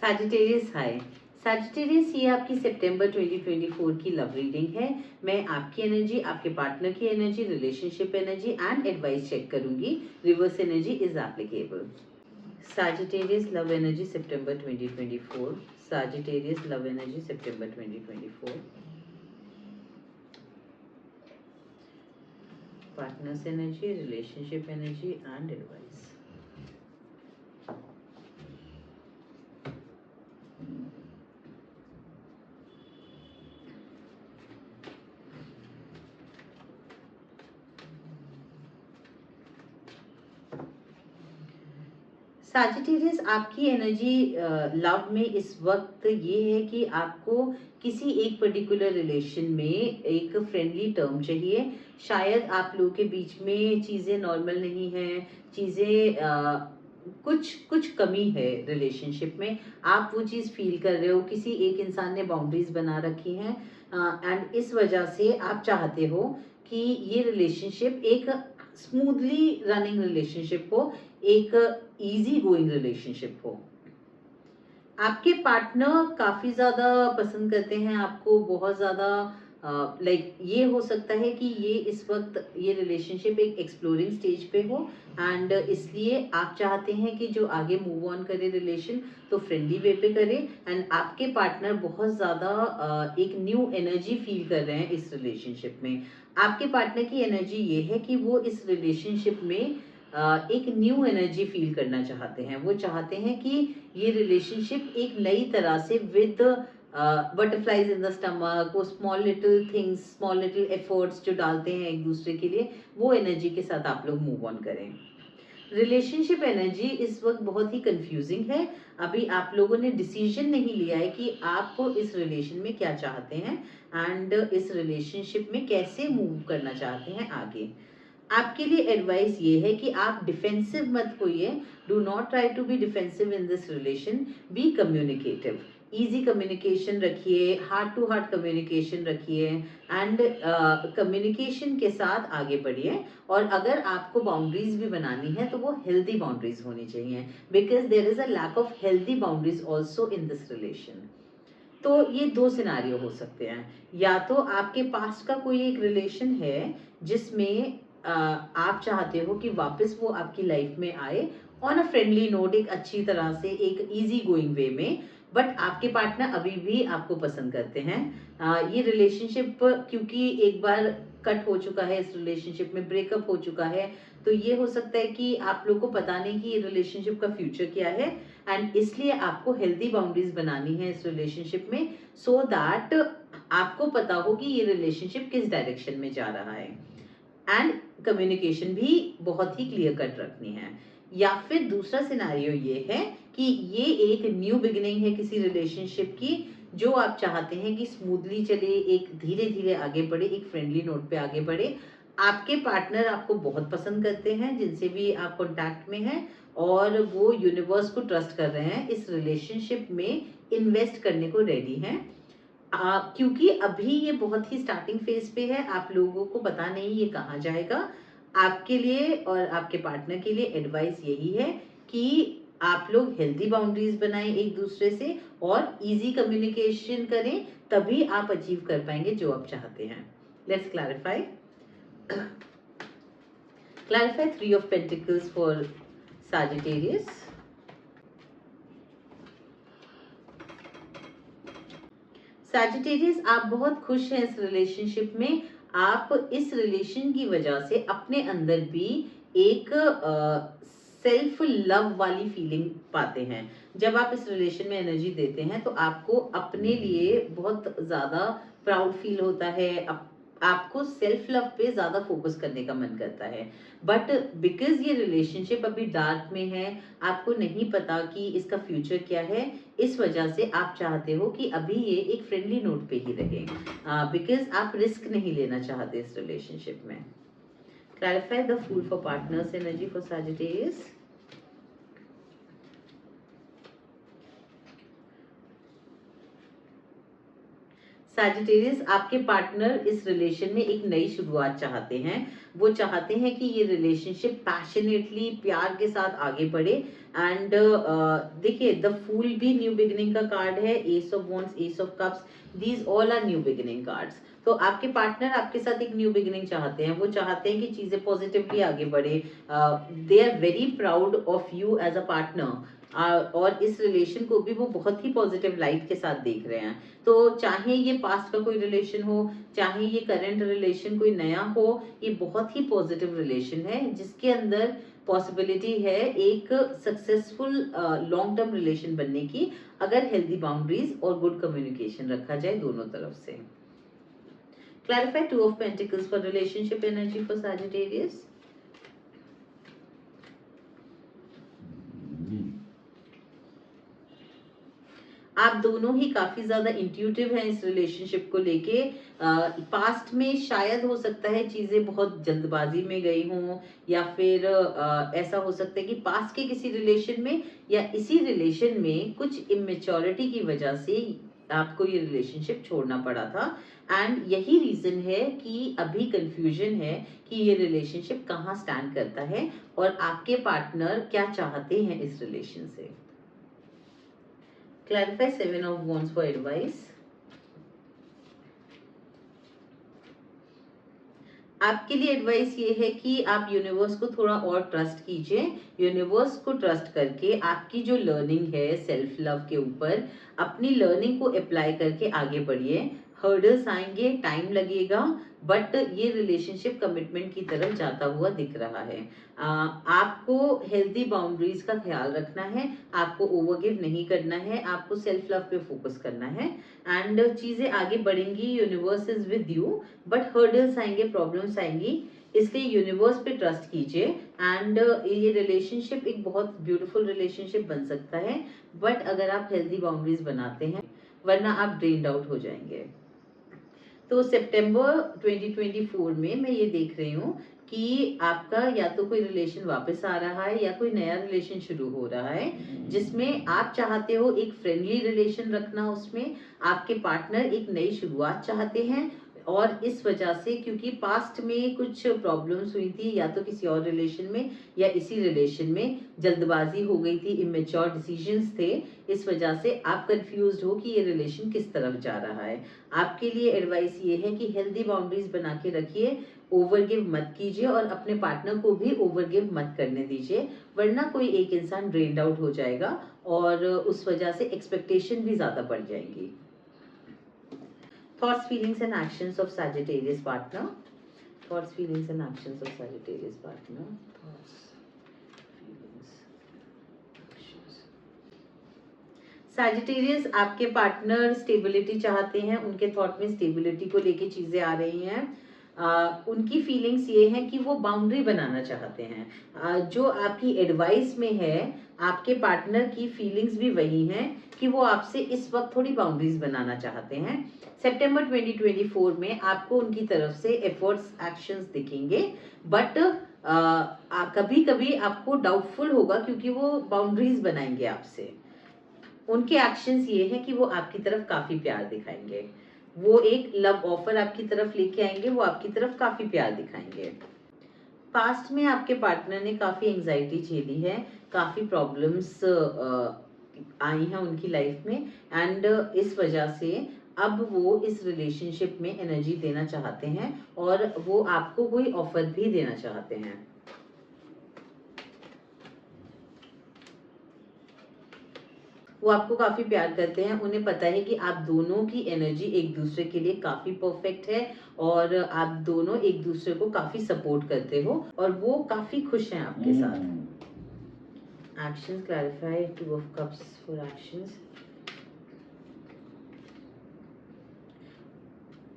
Sagittarius हाय। Sagittarius, ये आपकी सितंबर 2024 की लव रीडिंग है। मैं आपकी एनर्जी, आपके पार्टनर की energy, relationship energy and advice check करूंगी। Reverse energy is applicable. Sagittarius love energy सितंबर 2024। सैजिटेरियस लव एनर्जी सितंबर 2024। Partners energy, relationship energy and advice. Sagittarius, आपकी एनर्जी लव में इस वक्त ये है कि आपको किसी एक पर्टिकुलर रिलेशन में एक फ्रेंडली टर्म चाहिए। शायद आप लोगों के बीच में चीज़ें नॉर्मल नहीं हैं, चीज़ें कुछ कुछ कमी है रिलेशनशिप में। आप वो चीज़ फील कर रहे हो, किसी एक इंसान ने बाउंड्रीज बना रखी हैं एंड इस वजह से आप चाहते हो कि ये रिलेशनशिप एक स्मूथली रनिंग रिलेशनशिप हो, एक इजी गोइंग रिलेशनशिप हो। आपके पार्टनर काफी ज्यादा पसंद करते हैं आपको, बहुत ज्यादा लाइक ये हो सकता है कि ये इस वक्त ये रिलेशनशिप एक एक्सप्लोरिंग स्टेज पे हो एंड इसलिए आप चाहते हैं कि जो आगे मूव ऑन करे रिलेशन तो फ्रेंडली वे पे करे एंड आपके पार्टनर बहुत ज्यादा एक न्यू एनर्जी फील कर रहे हैं इस रिलेशनशिप में। आपके पार्टनर की एनर्जी ये है कि वो इस रिलेशनशिप में एक न्यू एनर्जी फील करना चाहते हैं। वो चाहते हैं कि ये रिलेशनशिप एक नई तरह से with butterflies in the stomach, वो small little things, small little efforts जो डालते हैं एक दूसरे के लिए, वो एनर्जी के साथ आप लोग मूव ऑन करें। रिलेशनशिप एनर्जी इस वक्त बहुत ही कंफ्यूजिंग है। अभी आप लोगों ने डिसीजन नहीं लिया है कि आप इस रिलेशन में क्या चाहते हैं एंड इस रिलेशनशिप में कैसे मूव करना चाहते हैं आगे। आपके लिए एडवाइस ये है कि आप डिफेंसिव मत होइए। Do not try to be defensive in this relation, be communicative. Easy communication रखिए, हार्ट टू हार्ट कम्युनिकेशन रखिए एंड कम्युनिकेशन के साथ आगे बढ़िए। और अगर आपको बाउंड्रीज भी बनानी है तो वो हेल्दी बाउंड्रीज होनी चाहिए, because there is a lack of healthy boundaries also in this relation. तो ये दो सिनारियो हो सकते हैं। या तो आपके पास का कोई एक रिलेशन है जिसमें आप चाहते हो कि वापस वो आपकी लाइफ में आए ऑन अ फ्रेंडली नोट, एक अच्छी तरह से, एक इजी गोइंग वे में, बट आपके पार्टनर अभी भी आपको पसंद करते हैं। ये रिलेशनशिप क्योंकि एक बार कट हो चुका है, इस रिलेशनशिप में ब्रेकअप हो चुका है, तो ये हो सकता है कि आप लोग को पता नहीं कि ये रिलेशनशिप का फ्यूचर क्या है एंड इसलिए आपको हेल्दी बाउंड्रीज बनानी है इस रिलेशनशिप में, सो दैट आपको पता हो कि ये रिलेशनशिप किस डायरेक्शन में जा रहा है एंड कम्युनिकेशन भी बहुत ही क्लियर कट रखनी है। या फिर दूसरा सिनारियो ये है कि ये एक न्यू बिगिनिंग है किसी रिलेशनशिप की, जो आप चाहते हैं कि स्मूथली चले, एक धीरे धीरे आगे बढ़े, एक फ्रेंडली नोट पे आगे बढ़े। आपके पार्टनर आपको बहुत पसंद करते हैं, जिनसे भी आप कांटेक्ट में हैं, और वो यूनिवर्स को ट्रस्ट कर रहे हैं, इस रिलेशनशिप में इन्वेस्ट करने को रेडी हैं। क्योंकि अभी ये बहुत ही स्टार्टिंग फेज पे है, आप लोगों को पता नहीं ये कहाँ जाएगा। आपके लिए और आपके पार्टनर के लिए एडवाइस यही है कि आप लोग हेल्दी बाउंड्रीज बनाएं एक दूसरे से और इजी कम्युनिकेशन करें, तभी आप अचीव कर पाएंगे जो आप चाहते हैं। Let's clarify. Clarify Three of Pentacles for Sagittarius. Sagittarius, आप बहुत खुश हैं इस रिलेशनशिप में। आप इस रिलेशन की वजह से अपने अंदर भी एक सेल्फ लव वाली फीलिंग पाते हैं। जब आप इस रिलेशन में एनर्जी देते हैं तो आपको अपने लिए बहुत ज्यादा प्राउड फील होता है, आपको सेल्फ लव पे ज्यादा फोकस करने का मन करता है। बट बिकॉज ये रिलेशनशिप अभी डार्क में है, आपको नहीं पता कि इसका फ्यूचर क्या है, इस वजह से आप चाहते हो कि अभी ये एक फ्रेंडली नोट पे ही रहे, बिकॉज आप रिस्क नहीं लेना चाहते इस रिलेशनशिप में। Clarify the fool for partners energy for Sagittarius. Sagittarius, आपके पार्टनर इस रिलेशन में एक नई शुरुआत चाहते हैं। वो चाहते हैं कि ये रिलेशनशिप पैशनेटली प्यार के साथ आगे बढ़े। एंड देखिए, द फूल भी न्यू बिगिनिंग का कार्ड है, ace of wands, ace of cups, these all are new beginning cards. तो आपके पार्टनर आपके साथ एक न्यू बिगिनिंग चाहते हैं। वो चाहते हैं कि चीजें पॉजिटिवली आगे बढ़े। They are very proud of you as a partner. और इस रिलेशन को भी वो बहुत ही पॉजिटिव लाइट के साथ देख रहे हैं। तो चाहे ये पास्ट का कोई रिलेशन हो, चाहे ये करंट रिलेशन कोई नया हो, ये बहुत ही पॉजिटिव रिलेशन है जिसके अंदर पॉसिबिलिटी है एक सक्सेसफुल लॉन्ग टर्म रिलेशन बनने की, अगर हेल्दी बाउंड्रीज और गुड कम्युनिकेशन रखा जाए दोनों तरफ से। Clarify two of pentacles for relationship energy for Sagittarius. आप दोनों ही काफी ज्यादा इंट्यूटिव हैं इस रिलेशनशिप को लेके। पास्ट में शायद हो सकता है चीजें बहुत जल्दबाजी में गई हों, या फिर ऐसा हो सकता है कि पास्ट के किसी रिलेशन में या इसी रिलेशन में कुछ इमेच्योरिटी की वजह से आपको ये रिलेशनशिप छोड़ना पड़ा था। एंड यही रीजन है कि अभी कंफ्यूजन है कि ये रिलेशनशिप कहाँ स्टैंड करता है और आपके पार्टनर क्या चाहते हैं इस रिलेशन से। Clarify Seven of Wands for advice. आपके लिए एडवाइस ये है कि आप यूनिवर्स को थोड़ा और ट्रस्ट कीजिए। यूनिवर्स को ट्रस्ट करके आपकी जो लर्निंग है सेल्फ लव के ऊपर, अपनी लर्निंग को अप्लाई करके आगे बढ़िए। हर्डल्स आएंगे, टाइम लगेगा, बट ये रिलेशनशिप कमिटमेंट की तरफ जाता हुआ दिख रहा है। आपको हेल्दी बाउंड्रीज का ख्याल रखना है, आपको ओवरगिव नहीं करना है, आपको सेल्फ लव पे फोकस करना है। एंड चीजें आगे बढ़ेंगी, universe is with you, but hurdles आएंगे, प्रॉब्लम्स आएंगी, इसलिए यूनिवर्स पे ट्रस्ट कीजिए। एंड ये रिलेशनशिप एक बहुत ब्यूटीफुल रिलेशनशिप बन सकता है, बट अगर आप हेल्दी बाउंड्रीज बनाते हैं, वरना आप ड्रेन्ड आउट हो जाएंगे। तो सितंबर 2024 में मैं ये देख रही हूँ कि आपका या तो कोई रिलेशन वापस आ रहा है या कोई नया रिलेशन शुरू हो रहा है, जिसमें आप चाहते हो एक फ्रेंडली रिलेशन रखना, उसमें आपके पार्टनर एक नई शुरुआत चाहते हैं। और इस वजह से, क्योंकि पास्ट में कुछ प्रॉब्लम्स हुई थी या तो किसी और रिलेशन में या इसी रिलेशन में, जल्दबाजी हो गई थी, इमेच्योर डिसीजंस थे, इस वजह से आप कंफ्यूज्ड हो कि ये रिलेशन किस तरफ जा रहा है। आपके लिए एडवाइस ये है कि हेल्दी बाउंड्रीज बना के रखिए, ओवरगिव मत कीजिए और अपने पार्टनर को भी ओवरगिव मत करने दीजिए, वरना कोई एक इंसान ड्रेन्ड आउट हो जाएगा और उस वजह से एक्सपेक्टेशन भी ज्यादा बढ़ जाएंगी। Thoughts, feelings and actions of Sagittarius partner. Thoughts, feelings and actions of Sagittarius partner. Thoughts, feelings, actions. Sagittarius, आपके पार्टनर स्टेबिलिटी चाहते हैं, उनके थॉट में स्टेबिलिटी को लेके चीजें आ रही हैं। उनकी फीलिंग्स ये हैं कि वो बाउंड्री बनाना चाहते हैं। जो आपकी एडवाइस में है, आपके पार्टनर की फीलिंग्स भी वही हैं कि वो आपसे इस वक्त थोड़ी बाउंड्रीज बनाना चाहते हैं। सितंबर 2024 में आपको उनकी तरफ से एफर्ट्स, एक्शंस दिखेंगे, बट कभी कभी आपको डाउटफुल होगा क्योंकि वो बाउंड्रीज बनाएंगे आपसे। उनके एक्शंस ये हैं कि वो आपकी तरफ काफी प्यार दिखाएंगे, वो एक लव ऑफर आपकी तरफ लेके आएंगे, वो आपकी तरफ काफी प्यार दिखाएंगे। पास्ट में आपके पार्टनर ने काफी एंजाइटी झेली है, काफी प्रॉब्लम्स आई हैं उनकी लाइफ में, एंड इस वजह से अब वो इस रिलेशनशिप में एनर्जी देना चाहते हैं और वो आपको कोई ऑफर भी देना चाहते हैं। वो आपको काफी प्यार करते हैं, उन्हें पता है कि आप दोनों की एनर्जी एक दूसरे के लिए काफी परफेक्ट है और आप दोनों एक दूसरे को काफी सपोर्ट करते हो और वो काफी खुश हैं आपके साथ। Actions, clarify two of cups for actions.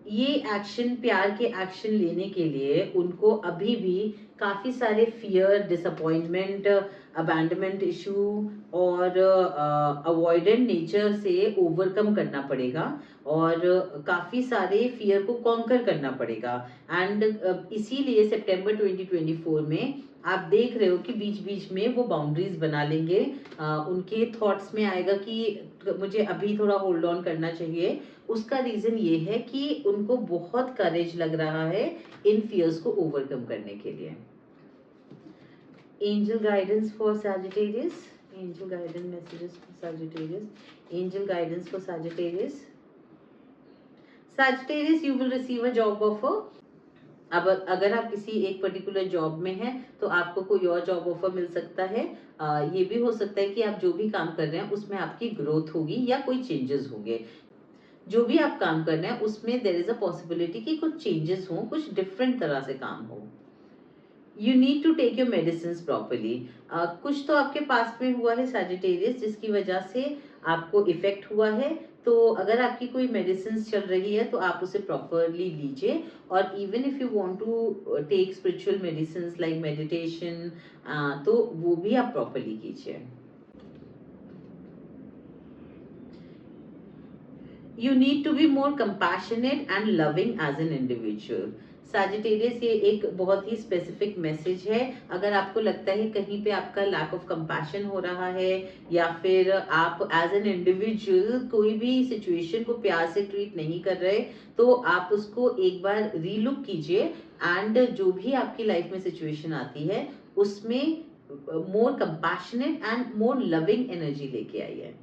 ये एक्शन, प्यार के एक्शन लेने के लिए उनको अभी भी काफी सारे फियर, डिसअपॉइंटमेंट, अबैंडनमेंट इशू और अवॉइडेंट नेचर से ओवरकम करना पड़ेगा और काफ़ी सारे फियर को कॉन्कर करना पड़ेगा। एंड इसीलिए सितंबर 2024 में आप देख रहे हो कि बीच बीच में वो बाउंड्रीज बना लेंगे। उनके थॉट्स में आएगा कि मुझे अभी थोड़ा होल्ड ऑन करना चाहिए। उसका रीज़न ये है कि उनको बहुत करेज लग रहा है इन फियर्स को ओवरकम करने के लिए। Angel guidance for Sagittarius, angel guidance messages for Sagittarius, angel guidance for Sagittarius. Sagittarius, you will receive a job offer. अब अगर आप किसी एक पर्टिकुलर जॉब में हैं तो आपको कोई और जॉब ऑफर मिल सकता है। ये भी हो सकता है कि आप जो भी काम कर रहे हैं उसमें आपकी ग्रोथ होगी या कोई चेंजेस होंगे। जो भी आप काम कर रहे हैं उसमें देयर इज अ पॉसिबिलिटी कि कुछ चेंजेस हों, कुछ डिफरेंट तरह से काम हो। You need to take your medicine properly. कुछ तो आपके पास में हुआ है सैजिटेरियस जिसकी वजह से आपको इफेक्ट हुआ है। तो अगर आपकी कोई मेडिसिन चल रही है तो आप उसे प्रॉपरली लीजिए। और even if you want to take spiritual medicine like meditation, तो वो भी आप प्रॉपरली कीजिए। You need to be more compassionate and loving as an individual. Sagittarius, ये एक बहुत ही स्पेसिफिक मैसेज है। अगर आपको लगता है कहीं पे आपका लैक ऑफ कंपैशन हो रहा है या फिर आप एज एन इंडिविजुअल कोई भी सिचुएशन को प्यार से ट्रीट नहीं कर रहे, तो आप उसको एक बार रीलुक कीजिए एंड जो भी आपकी लाइफ में सिचुएशन आती है उसमें more compassionate and more loving energy लेके आइए।